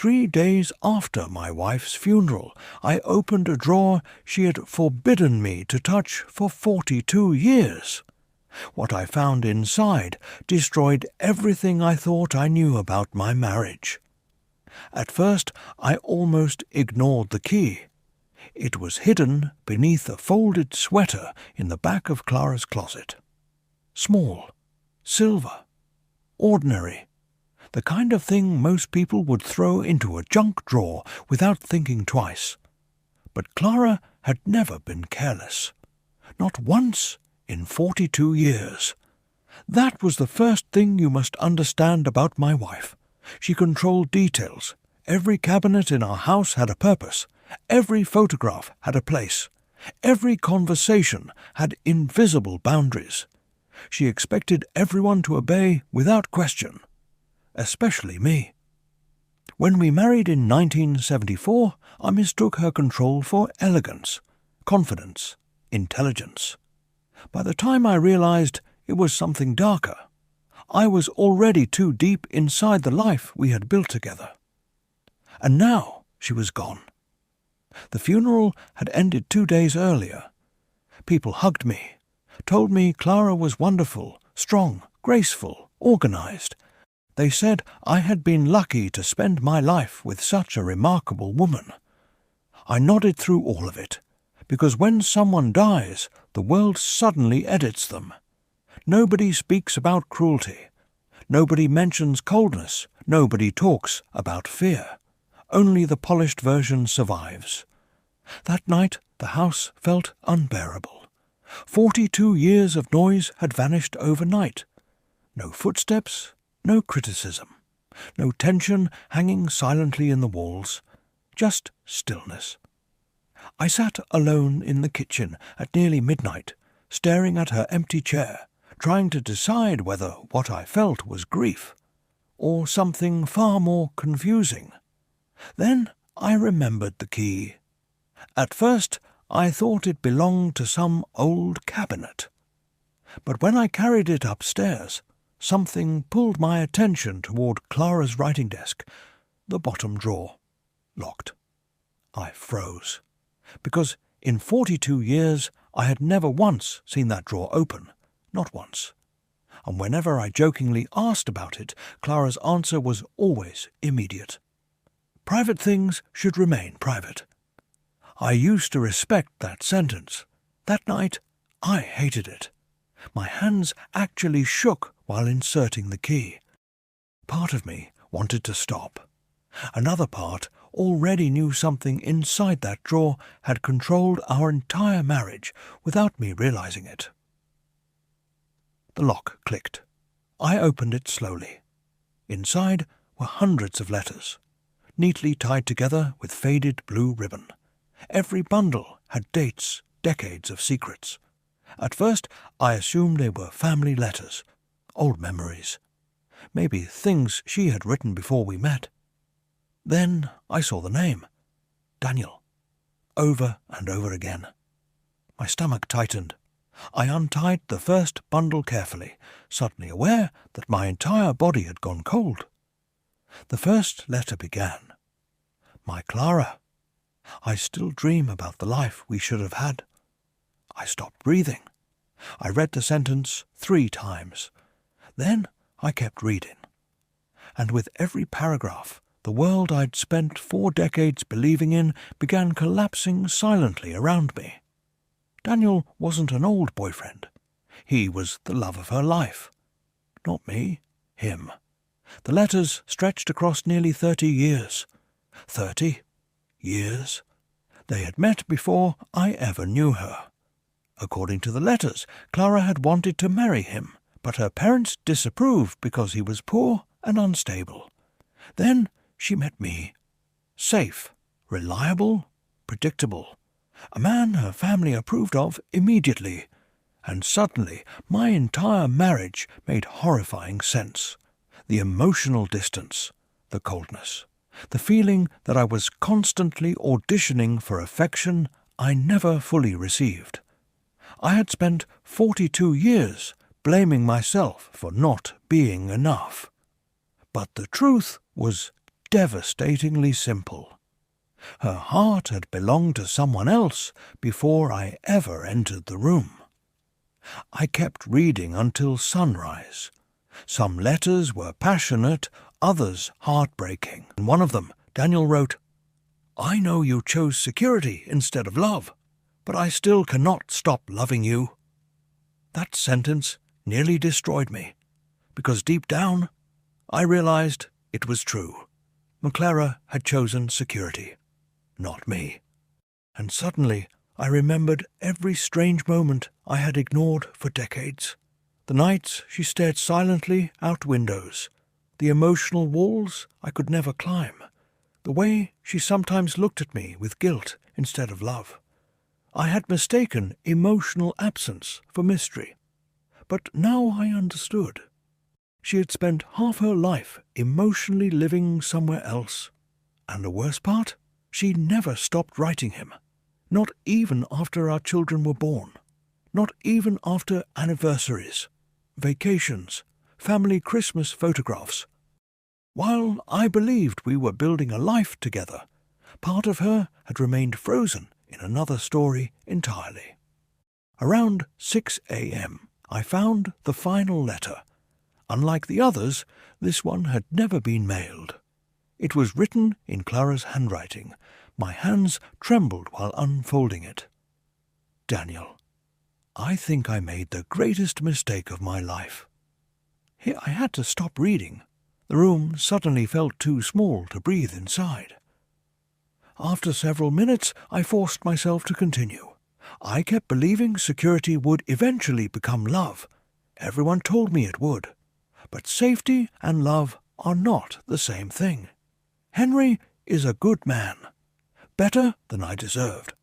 3 days after my wife's funeral, I opened a drawer she had forbidden me to touch for 42 years. What I found inside destroyed everything I thought I knew about my marriage. At first, I almost ignored the key. It was hidden beneath a folded sweater in the back of Clara's closet. Small, silver, ordinary, the kind of thing most people would throw into a junk drawer without thinking twice. But Clara had never been careless. Not once in 42 years. That was the first thing you must understand about my wife. She controlled details. Every cabinet in our house had a purpose. Every photograph had a place. Every conversation had invisible boundaries. She expected everyone to obey without question, especially me. When we married in 1974, I mistook her control for elegance, confidence, intelligence. By the time I realized it was something darker, I was already too deep inside the life we had built together. And now she was gone. The funeral had ended 2 days earlier. People hugged me, told me Clara was wonderful, strong, graceful, organized. They said I had been lucky to spend my life with such a remarkable woman. I nodded through all of it, because when someone dies, the world suddenly edits them. Nobody speaks about cruelty. Nobody mentions coldness. Nobody talks about fear. Only the polished version survives. That night the house felt unbearable. 42 years of noise had vanished overnight. No footsteps, no criticism, no tension hanging silently in the walls, just stillness. I sat alone in the kitchen at nearly midnight, staring at her empty chair, trying to decide whether what I felt was grief or something far more confusing. Then I remembered the key. At first I thought it belonged to some old cabinet. But when I carried it upstairs, something pulled my attention toward Clara's writing desk, the bottom drawer, locked. I froze, because in 42 years I had never once seen that drawer open, not once. And whenever I jokingly asked about it, Clara's answer was always immediate. Private things should remain private. I used to respect that sentence. That night, I hated it. My hands actually shook while inserting the key. Part of me wanted to stop. Another part already knew something inside that drawer had controlled our entire marriage without me realizing it. The lock clicked. I opened it slowly. Inside were hundreds of letters, neatly tied together with faded blue ribbon. Every bundle had dates, decades of secrets. At first, I assumed they were family letters, old memories, maybe things she had written before we met. Then I saw the name, Daniel, over and over again. My stomach tightened. I untied the first bundle carefully, suddenly aware that my entire body had gone cold. The first letter began, "My Clara, I still dream about the life we should have had." I stopped breathing. I read the sentence 3 times. Then I kept reading. And with every paragraph, the world I'd spent 4 decades believing in began collapsing silently around me. Daniel wasn't an old boyfriend. He was the love of her life. Not me, him. The letters stretched across nearly 30 years. 30 years. They had met before I ever knew her. According to the letters, Clara had wanted to marry him, but her parents disapproved because he was poor and unstable. Then she met me. Safe, reliable, predictable. A man her family approved of immediately. And suddenly my entire marriage made horrifying sense. The emotional distance, the coldness, the feeling that I was constantly auditioning for affection I never fully received. I had spent 42 years blaming myself for not being enough. But the truth was devastatingly simple. Her heart had belonged to someone else before I ever entered the room. I kept reading until sunrise. Some letters were passionate, others heartbreaking. In one of them, Daniel wrote, "I know you chose security instead of love, but I still cannot stop loving you." That sentence nearly destroyed me, because deep down, I realized it was true. Clara had chosen security, not me. And suddenly, I remembered every strange moment I had ignored for decades. The nights she stared silently out windows, the emotional walls I could never climb, the way she sometimes looked at me with guilt instead of love. I had mistaken emotional absence for mystery, but now I understood. She had spent half her life emotionally living somewhere else. And the worst part? She never stopped writing him. Not even after our children were born. Not even after anniversaries, vacations, family Christmas photographs. While I believed we were building a life together, part of her had remained frozen in another story entirely. Around 6 a.m., I found the final letter. Unlike the others, this one had never been mailed. It was written in Clara's handwriting. My hands trembled while unfolding it. "Daniel, I think I made the greatest mistake of my life." Here I had to stop reading. The room suddenly felt too small to breathe inside. After several minutes, I forced myself to continue. I kept believing security would eventually become love. Everyone told me it would. But safety and love are not the same thing. Henry is a good man, better than I deserved.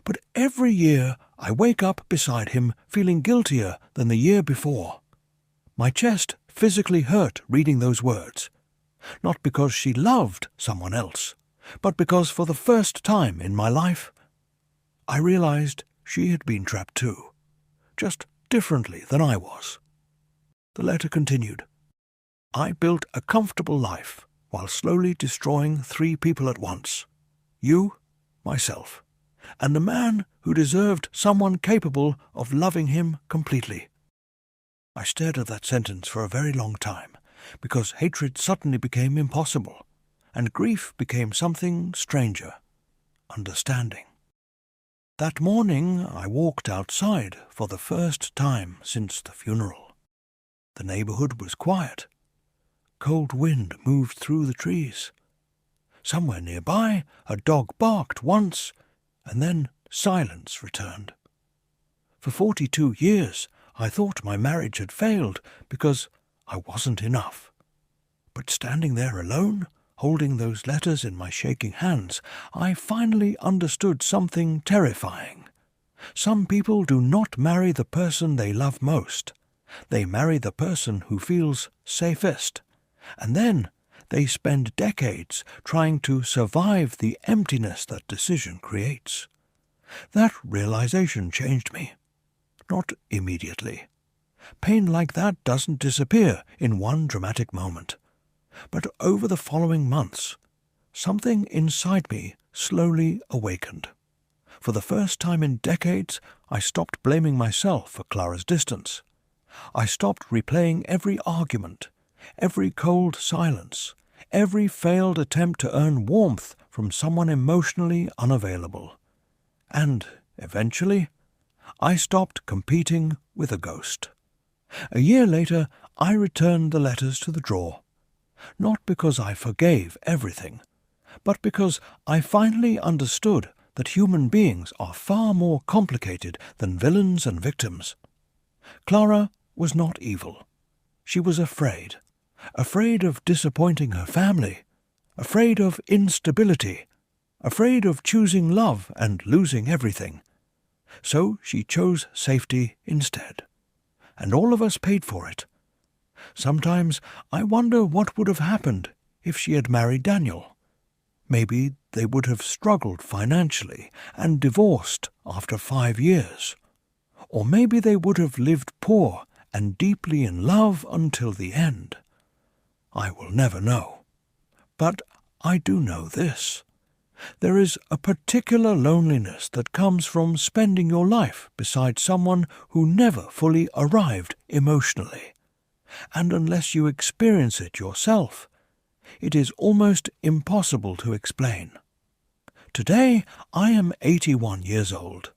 But every year I wake up beside him feeling guiltier than the year before. My chest physically hurt reading those words, not because she loved someone else, but because for the first time in my life, I realized she had been trapped too, just differently than I was. The letter continued. "I built a comfortable life while slowly destroying 3 people at once. You, myself, and a man who deserved someone capable of loving him completely." I stared at that sentence for a very long time, because hatred suddenly became impossible, and grief became something stranger, understanding. That morning I walked outside for the first time since the funeral. The neighborhood was quiet. Cold wind moved through the trees. Somewhere nearby, a dog barked once, and then silence returned. For 42 years, I thought my marriage had failed because I wasn't enough. But standing there alone, holding those letters in my shaking hands, I finally understood something terrifying. Some people do not marry the person they love most. They marry the person who feels safest, and then they spend decades trying to survive the emptiness that decision creates. That realization changed me. Not immediately. Pain like that doesn't disappear in one dramatic moment. But over the following months, something inside me slowly awakened. For the first time in decades, I stopped blaming myself for Clara's distance. I stopped replaying every argument, every cold silence, every failed attempt to earn warmth from someone emotionally unavailable. And, eventually, I stopped competing with a ghost. A year later, I returned the letters to the drawer. Not because I forgave everything, but because I finally understood that human beings are far more complicated than villains and victims. Clara was not evil. She was afraid of disappointing her family, afraid of instability, afraid of choosing love and losing everything. So she chose safety instead. And all of us paid for it. Sometimes I wonder what would have happened if she had married Daniel. Maybe they would have struggled financially and divorced after 5 years. Or maybe they would have lived poor and deeply in love until the end. I will never know. But I do know this. There is a particular loneliness that comes from spending your life beside someone who never fully arrived emotionally. And unless you experience it yourself, it is almost impossible to explain. Today, I am 81 years old.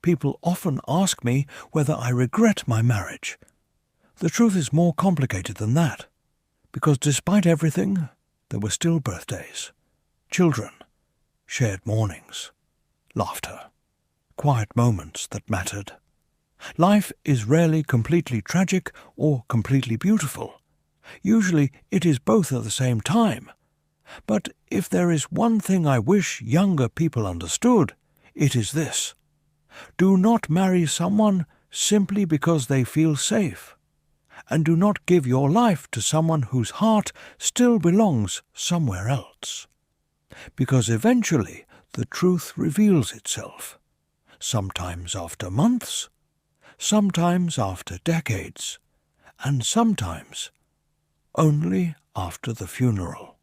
People often ask me whether I regret my marriage. The truth is more complicated than that, because despite everything, there were still birthdays, children, shared mornings, laughter, quiet moments that mattered. Life is rarely completely tragic or completely beautiful. Usually it is both at the same time. But if there is one thing I wish younger people understood, it is this. Do not marry someone simply because they feel safe. And do not give your life to someone whose heart still belongs somewhere else. Because eventually the truth reveals itself, sometimes after months, sometimes after decades, and sometimes only after the funeral.